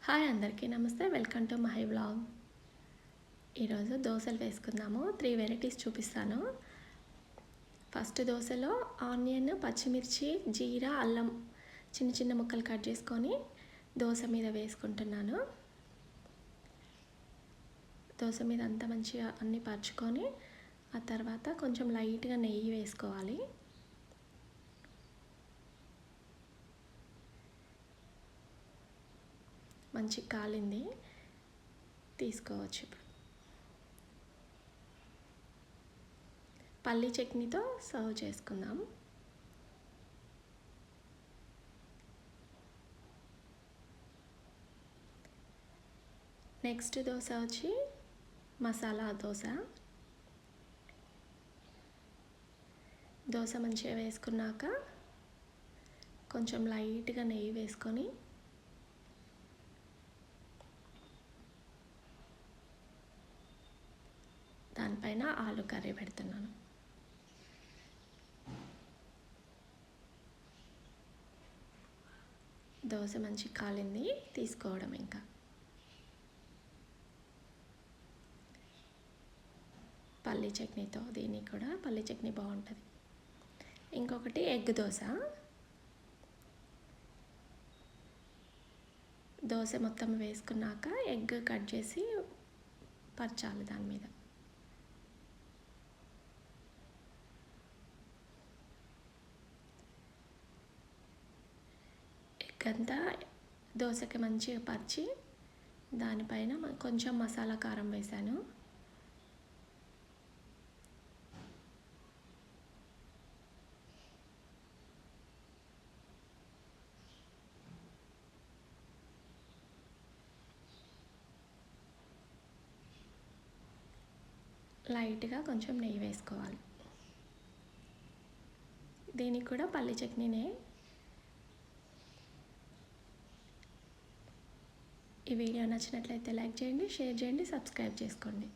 Hi అందరికీ నమస్తే. Welcome to my vlog. ఈరోజు దోశలు వేసుకుందాము. 3 వెరైటీస్ చూపిస్తాను. ఫస్ట్ దోశలో ఆనియన్, పచ్చిమిర్చి, జీరా, అల్లం చిన్న చిన్న ముక్కలు కట్ చేసుకొని దోశ మీద వేసుకుంటున్నాను. దోశ మీద అంతా మంచిగా అన్నీ పరుచుకొని ఆ తర్వాత కొంచెం లైట్గా నెయ్యి వేసుకోవాలి. మంచి కాలింది, తీసుకోవచ్చు. ఇప్పుడు పల్లీ చట్నీతో సర్వ్ చేసుకుందాం. నెక్స్ట్ దోశ వచ్చి మసాలా దోశ. దోశ మంచిగా వేసుకున్నాక కొంచెం లైట్గా నెయ్యి వేసుకొని దానిపైన ఆలు కర్రీ పెడుతున్నాను. దోశ మంచి కాలింది, తీసుకోవడం. ఇంకా పల్లీ చట్నీతో, దీనికి కూడా పల్లీ చట్నీ బాగుంటుంది. ఇంకొకటి ఎగ్ దోశ. దోశ మొత్తం వేసుకున్నాక ఎగ్ కట్ చేసి పరచాలి దాని మీద. ఎగ్ అంతా దోశకి మంచిగా పరిచి దానిపైన కొంచెం మసాలా కారం వేసాను. లైట్గా కొంచెం నెయ్యి వేసుకోవాలి. దీనికి కూడా పల్లీ చట్నీనే. ఈ వీడియో నచ్చినట్లయితే లైక్ చేయండి, షేర్ చేయండి, సబ్స్క్రైబ్ చేసుకోండి.